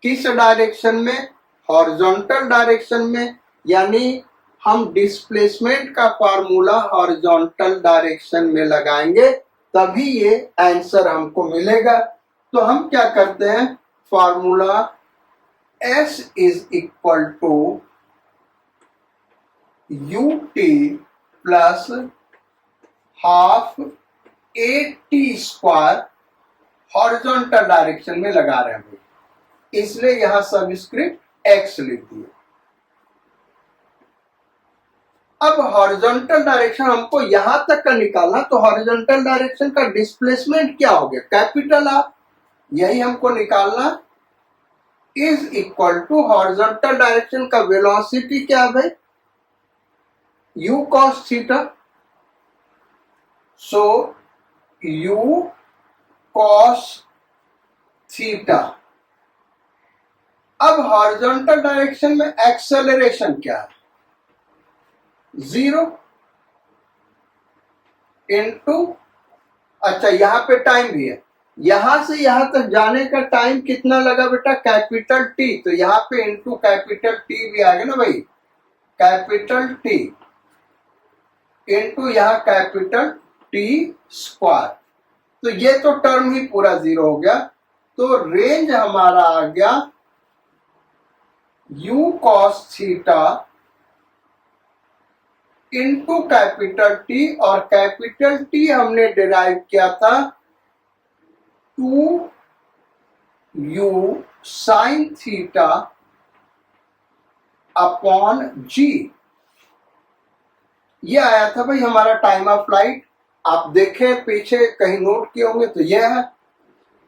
किस डायरेक्शन में, हॉरिजॉन्टल डायरेक्शन में। यानी हम डिस्प्लेसमेंट का फार्मूला हॉरिजॉन्टल डायरेक्शन में लगाएंगे तभी ये आंसर हमको मिलेगा। तो हम क्या करते हैं, formula S is equal to ut plus half AT square, horizontal direction में लगा रहे हैं, इसलिए यहां सबस्क्रिप्ट x लिख दिया। अब हॉरिजॉन्टल डायरेक्शन हमको यहां तक का निकालना, तो हॉरिजॉन्टल डायरेक्शन का डिस्प्लेसमेंट क्या हो गया, कैपिटल R, यही हमको निकालना। Is equal to horizontal direction का वेलोसिटी क्या है भाई, u cos theta. So u cos theta. अब हॉरिजॉन्टल डायरेक्शन में एक्सेलरेशन क्या है, जीरो इनटू, अच्छा यहां पे टाइम भी है, यहां से यहां तक जाने का टाइम कितना लगा बेटा, कैपिटल T, तो यहां पे इनटू कैपिटल T भी आ गया ना भाई, कैपिटल T इनटू यहां कैपिटल T स्क्वायर। तो ये तो टर्म ही पूरा जीरो हो गया। तो रेंज हमारा आ गया u cos theta into capital T, और कैपिटल T हमने डिराइव किया था 2u sign theta upon g। ये आया था भाई हमारा टाइम ऑफ फ्लाइट, आप देखें पीछे कहीं नोट किए होंगे तो ये है।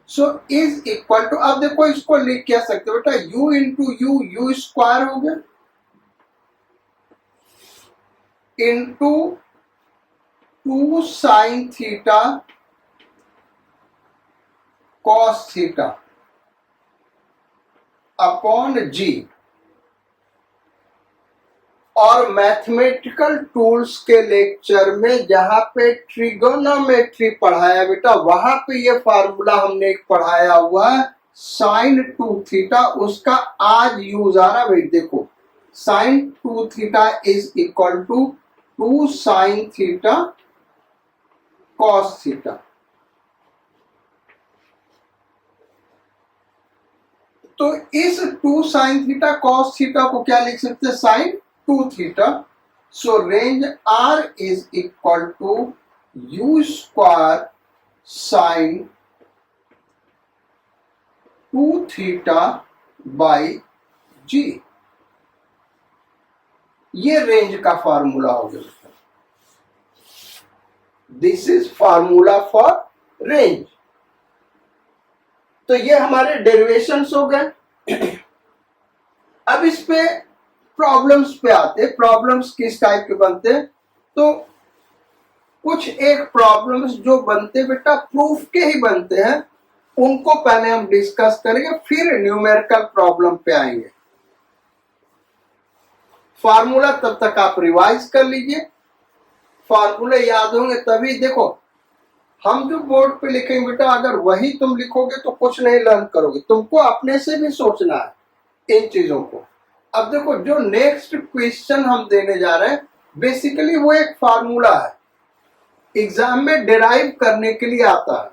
सो इज इक्वल टू, अब देखो इसको लिख क्या सकते हो बेटा, u इंटू यू स्क्वायर हो गया into 2 sine theta cos theta. Upon g. और मैथमेटिकल टूल्स के लेक्चर में जहां पे ट्रिगोनोमेट्री पढ़ाया बेटा, वहां पे ये फार्मूला हमने एक पढ़ाया हुआ है साइन 2 थीटा, उसका आज यूज आ रहा भाई। देखो sine 2 theta is equal to 2 sine theta cos theta. तो इस 2 साइन थीटा कॉस थीटा को क्या लिख सकते हैं, sine 2 theta. So range R is equal to u square sine 2 theta by g. ये रेंज का फार्मूला हो गया। This is formula for range. तो ये हमारे डेरिवेशंस हो गए। अब इस पे प्रॉब्लम्स पे आते। प्रॉब्लम्स किस टाइप के बनते हैं, तो कुछ एक प्रॉब्लम्स जो बनते बेटा प्रूफ के ही बनते हैं, उनको पहले हम डिस्कस करेंगे, फिर न्यूमेरिकल प्रॉब्लम पे आएंगे। फार्मूला तब तक आप रिवाइज कर लीजिए, फार्मूले याद होंगे तभी। देखो हम जो बोर्ड पे लिखेंगे बेटा, अगर वही तुम लिखोगे तो कुछ नहीं लर्न करोगे, तुमको अपने से भी सोचना है इन चीजों को। अब देखो जो नेक्स्ट क्वेश्चन हम देने जा रहे हैं, बेसिकली वो एक फार्मूला है, एग्जाम में डिराइव करने के लिए आता है।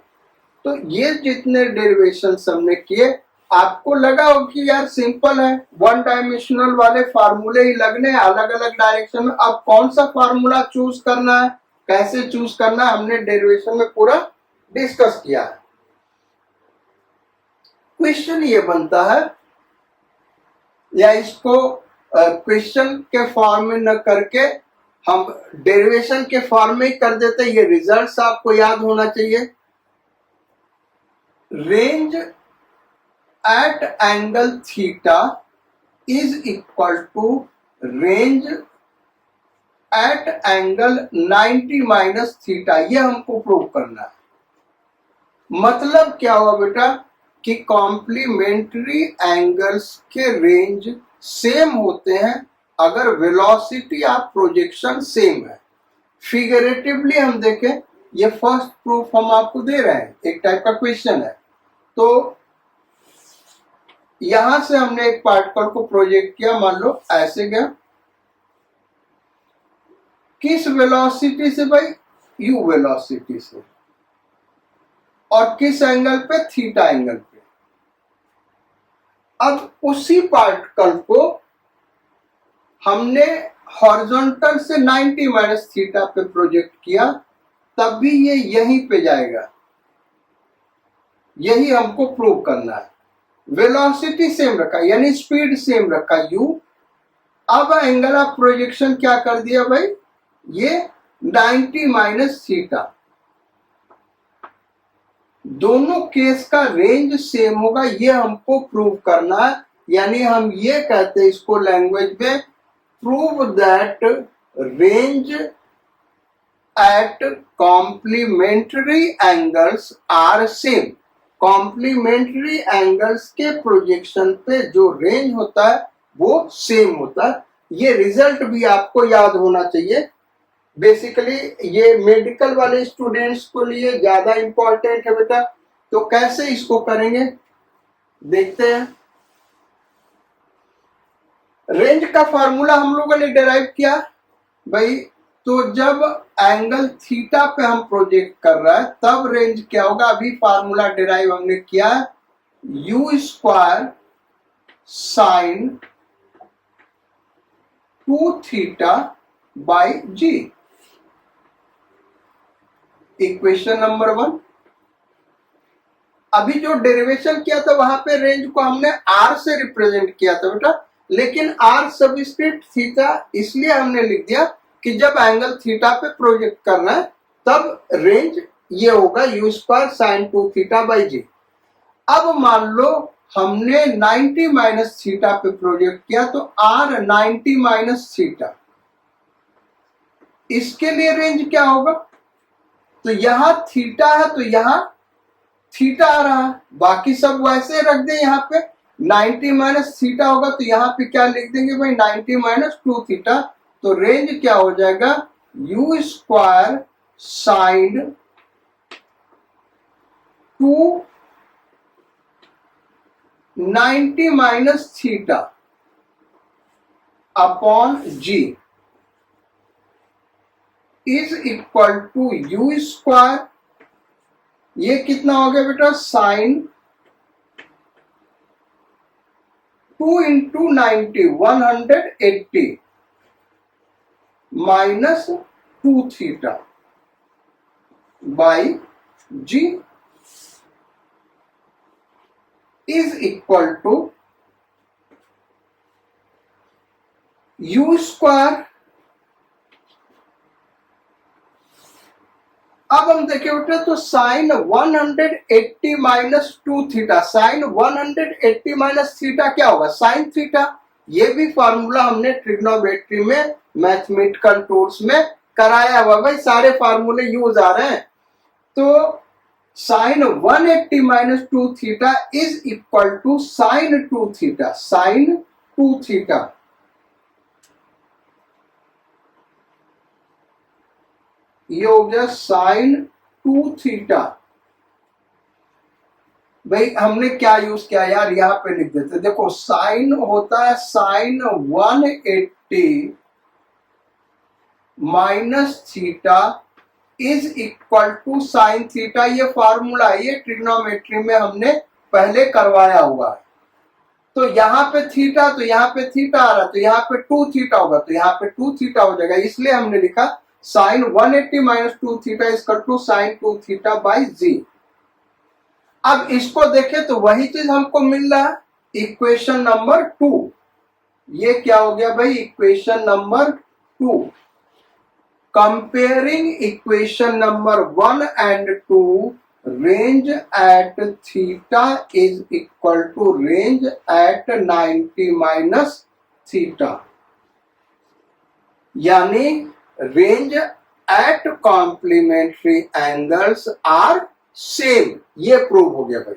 तो ये जितने डेरिवेशन हमने किए, आपको लगा हो कि यार सिंपल है, वन डायमेंशनल वाले फार्मूले ही लगने हैं अलग अलग डायरेक्शन में। अब कौन सा फार्मूला चूज करना है, कैसे चूज करना है, हमने डेरिवेशन में पूरा डिस्कस किया है। क्वेश्चन ये बनता है, या इसको क्वेश्चन के फॉर्म में न करके हम डेरिवेशन के फॉर्म में ही कर देते। ये रिजल्ट्स आपको याद होना चाहिए। Range at angle theta is equal to range at angle 90 minus theta. ये हमको प्रूव करना है। मतलब क्या हुआ बेटा कि कॉम्प्लीमेंट्री एंगल्स के रेंज सेम होते हैं अगर वेलोसिटी ऑफ प्रोजेक्शन सेम है। फिगरेटिवली हम देखें, ये फर्स्ट प्रूफ हम आपको दे रहे हैं, एक टाइप का क्वेश्चन है। तो यहां से हमने एक पार्टिकल को प्रोजेक्ट किया, मान लो ऐसे गया, किस वेलोसिटी से भाई, u वेलोसिटी से, और किस एंगल पे, थीटा एंगल पे। अब उसी पार्टिकल को हमने हॉरिजॉन्टल से 90 माइनस थीटा पे प्रोजेक्ट किया, तब भी ये यहीं पे जाएगा। यही हमको प्रूव करना है। वेलोसिटी सेम रखा, यानी स्पीड सेम रखा u। अब एंगल ऑफ प्रोजेक्शन क्या कर दिया भाई, ये 90 माइनस थीटा। दोनों केस का रेंज सेम होगा, ये हमको प्रूव करना है। यानी हम ये कहते हैं इसको लैंग्वेज में, prove that range at complementary angles are same. Complementary angles के प्रोजेक्शन पे जो रेंज होता है वो सेम होता है। ये रिजल्ट भी आपको याद होना चाहिए। बेसिकली ये मेडिकल वाले स्टूडेंट्स को लिए ज्यादा इंपॉर्टेंट है बेटा। तो कैसे इसको करेंगे देखते हैं। रेंज का फार्मूला हम लोगों ने डिराइव किया भाई, तो जब एंगल थीटा पे हम प्रोजेक्ट कर रहा है तब रेंज क्या होगा। अभी फार्मूला डिराइव हमने किया, u square sine 2 theta by G. Equation number 1। अभी जो डेरिवेशन किया था वहां पे रेंज को हमने r से रिप्रेजेंट किया था बेटा, लेकिन r सबस्क्रिप्ट थीटा इसलिए हमने लिख दिया कि जब एंगल थीटा पे प्रोजेक्ट करना है तब रेंज ये होगा u square sine 2 theta by g. अब मान लो हमने 90 माइनस थीटा पे प्रोजेक्ट किया, तो r 90 माइनस थीटा, इसके लिए रेंज क्या होगा। तो यहां थीटा है तो यहां थीटा आ रहा है, बाकी सब वैसे रख दे यहाँ पे। 90 माइनस थीटा होगा तो यहाँ पे क्या लिख देंगे भाई 90 माइनस 2 थीटा, तो रेंज क्या हो जाएगा u square sine 90 minus theta upon g is equal to u square, ये कितना हो गया बेटा sine 2 into 90 180 minus 2 theta by G is equal to u square. अब हम देखें बेटा तो sine 180 minus 2 theta, sine 180 minus theta क्या होगा साइन थीटा। ये भी फार्मूला हमने ट्रिग्नोमेट्री में मैथमेटिकल टूल्स में कराया हुआ भाई, सारे फार्मूले यूज आ रहे हैं। तो sine 180 minus 2 theta is equal to sine 2 theta, sine 2 theta. ये हो गया साइन 2 थीटा। भाई हमने क्या यूज किया यार, यहां पे लिख देते, देखो साइन होता है sine 180 minus theta is equal to sine theta. ये फार्मूला है, ये ट्रिग्नोमेट्री में हमने पहले करवाया हुआ है। तो यहाँ पे थीटा, तो यहाँ पे थीटा आ रहा, तो यहाँ पे 2 थीटा होगा, तो यहाँ पे 2 थीटा हो जाएगा, इसलिए हमने लिखा sine 180 minus 2 theta equal to sine 2 theta by g. अब इसको देखें तो वही चीज हमको मिल रहा है, इक्वेशन नंबर 2। ये क्या हो गया भाई equation number 2। Comparing equation number 1 and 2, range at theta is equal to range at 90 minus theta, यानी range at complementary angles are same. ये प्रूव हो गया भाई।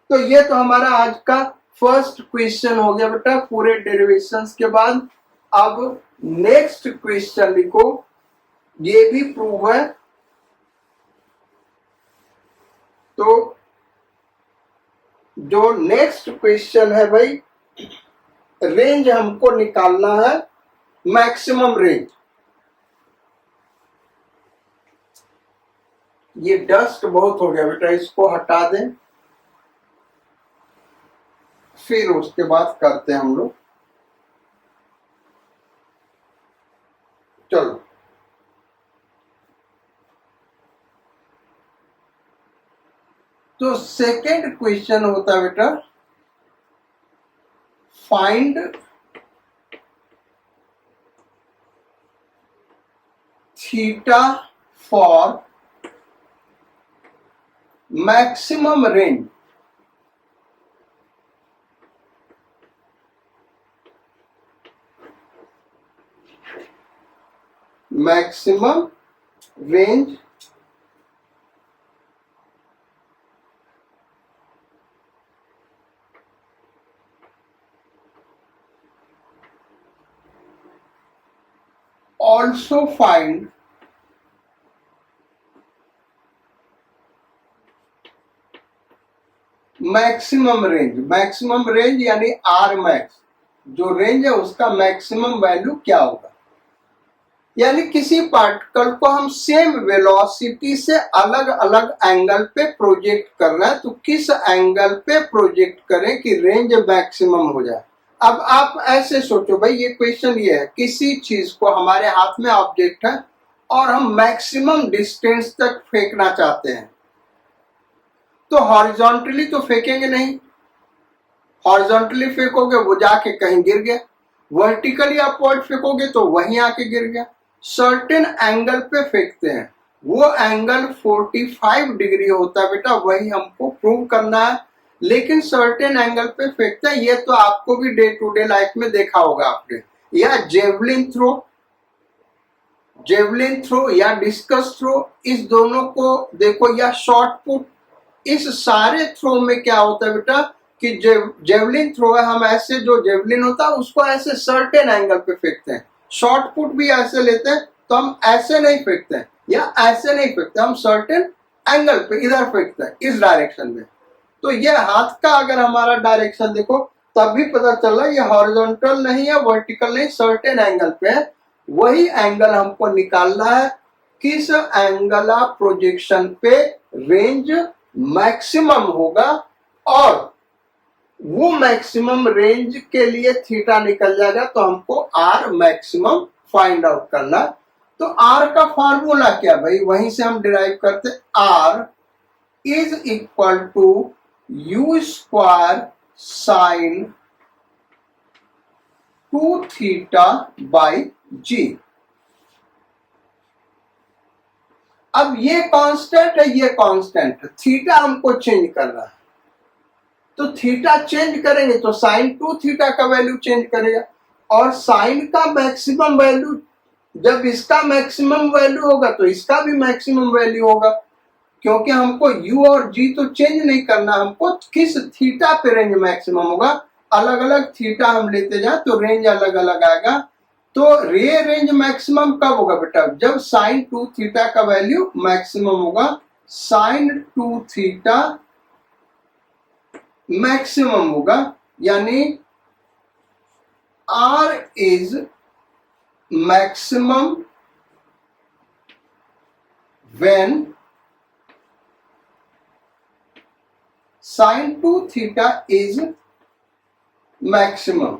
तो ये तो हमारा आज का फर्स्ट क्वेश्चन हो गया बेटा पूरे डेरिवेशंस के बाद। अब नेक्स्ट क्वेश्चन लिखो, ये भी प्रूव है। तो जो नेक्स्ट क्वेश्चन है भाई, रेंज हमको निकालना है मैक्सिमम रेंज। ये डस्ट बहुत हो गया बेटा, इसको हटा दें, फिर उसके बाद करते हैं हम लोग। चलो तो सेकेंड क्वेश्चन होता है बेटा, find theta for maximum range. Maximum range also find maximum range. Maximum range यानी आर मैक्स, जो रेंज है उसका मैक्सिमम वैल्यू क्या होगा। यानी किसी पार्टिकल को हम सेम वेलोसिटी से अलग अलग एंगल पे प्रोजेक्ट करना है, तो किस एंगल पे प्रोजेक्ट करें कि रेंज मैक्सिमम हो जाए। अब आप ऐसे सोचो भाई, ये क्वेश्चन ये है, किसी चीज को हमारे हाथ में ऑब्जेक्ट है और हम मैक्सिमम डिस्टेंस तक फेंकना चाहते हैं, तो हॉरिजॉन्टली तो फेंकेंगे नहीं, हॉरिजॉन्टली फेंकोगे वो जाके कहीं गिर गया, वर्टिकली अपवर्ड फेंकोगे तो वहीं आके गिर गया। सर्टेन एंगल पे फेंकते हैं, वो एंगल 45 डिग्री होता है बेटा, वही हमको प्रूव करना है। लेकिन सर्टेन एंगल पे फेंकते हैं, ये तो आपको भी डे टू डे लाइफ में देखा होगा आपने, या जेवलिन थ्रो या डिस्कस थ्रो, इस दोनों को देखो, या शॉर्ट पुट, इस सारे थ्रो में क्या होता है बेटा, कि जेवलिन थ्रो है, हम ऐसे जो जेवलिन होता है उसको ऐसे सर्टेन एंगल पे फेंकते हैं, शॉर्ट पुट भी ऐसे लेते हैं, तो हम ऐसे नहीं फेंकते हैं या ऐसे नहीं फेंकते, हम सर्टेन एंगल पे इधर फेंकते हैं, इस डायरेक्शन में। तो ये हाथ का अगर हमारा डायरेक्शन देखो तब भी पता चल रहा है ये हॉरिजॉन्टल नहीं है, वर्टिकल नहीं, सर्टेन एंगल पे है। वही एंगल हमको निकालना है, किस एंगल ऑफ प्रोजेक्शन पे रेंज मैक्सिमम होगा, और वो मैक्सिमम रेंज के लिए थीटा निकल जाएगा, तो हमको आर मैक्सिमम फाइंड आउट करना। तो आर का फॉर्मूला क्या भाई, वहीं से हम डिराइव करते, R is equal to you square sine 2 theta by g. अब ये कांस्टेंट है, ये कांस्टेंट है, थीटा हमको चेंज करना है, तो थीटा चेंज करेंगे तो साइन 2 थीटा का वैल्यू चेंज करेगा, और साइन का मैक्सिमम वैल्यू, जब इसका मैक्सिमम वैल्यू होगा तो इसका भी मैक्सिमम वैल्यू होगा, क्योंकि हमको u और g तो चेंज नहीं करना, हमको किस थीटा पे रेंज मैक्सिमम होगा, अलग अलग थीटा हम लेते जाए तो रेंज अलग अलग आएगा। तो ये रेंज मैक्सिमम कब होगा बेटा, जब साइन 2 थीटा का वैल्यू मैक्सिमम होगा, साइन 2 थीटा मैक्सिमम होगा, यानी R is maximum when sin 2 theta is maximum।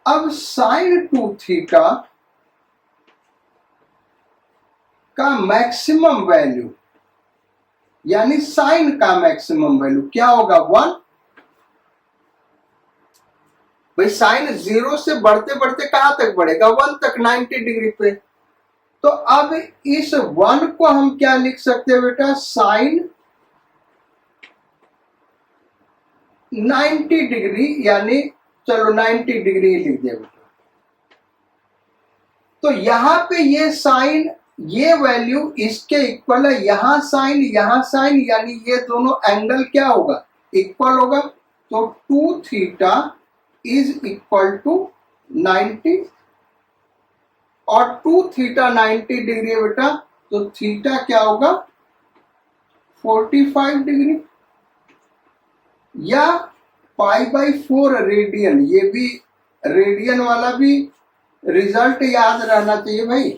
अब sin 2 थीटा का मैक्सिमम वैल्यू, यानी साइन का मैक्सिमम वैल्यू क्या होगा, 1। भाई साइन 0 से बढ़ते बढ़ते कहां तक बढ़ेगा, 1 तक, 90 डिग्री पे। तो अब इस 1 को हम क्या लिख सकते हैं बेटा, साइन 90 डिग्री, यानी चलो 90 डिग्री लिख दिया बेटा। तो यहां पे ये साइन, ये वैल्यू इसके इक्वल है, यहां साइन, यानी ये दोनों एंगल क्या होगा, इक्वल होगा। तो 2 थीटा इज इक्वल टू 90, और 2 थीटा 90 डिग्री है बेटा, तो थीटा क्या होगा 45 डिग्री, या π/4 रेडियन, ये भी रेडियन वाला भी रिजल्ट याद रहना चाहिए भाई।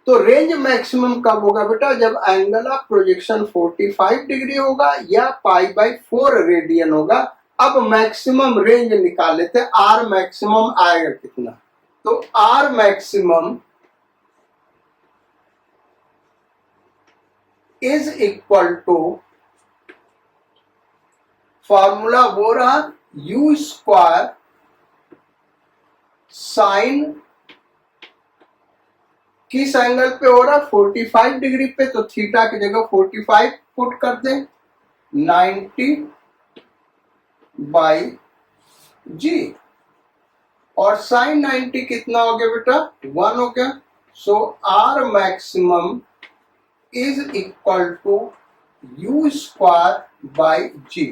तो रेंज मैक्सिमम कब होगा बेटा, जब एंगल ऑफ प्रोजेक्शन 45 डिग्री होगा या π/4 रेडियन होगा। अब मैक्सिमम रेंज निकाल लेते हैं, आर मैक्सिमम आएगा कितना, तो R maximum is equal to, formula वो रहा यू स्क्वायर साइन, किस एंगल पे हो रहा, 45 डिग्री पे, तो थीटा की जगह 45 पुट कर दें, 90 बाई जी, और साइन 90 कितना हो गया बेटा, 1 हो गया। So R maximum is equal to you square by g.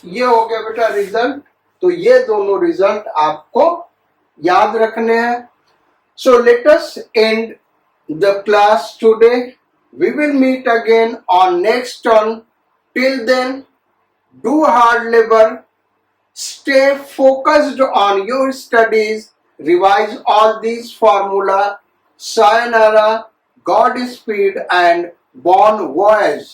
ये हो गया बेटा रिजल्ट। तो ये दोनों रिजल्ट आपको याद रखने हैं। So let us end the class today, we will meet again on next turn. Till then, do hard labor, stay focused on your studies, revise all these formula, sayonara, Godspeed and bon voyage.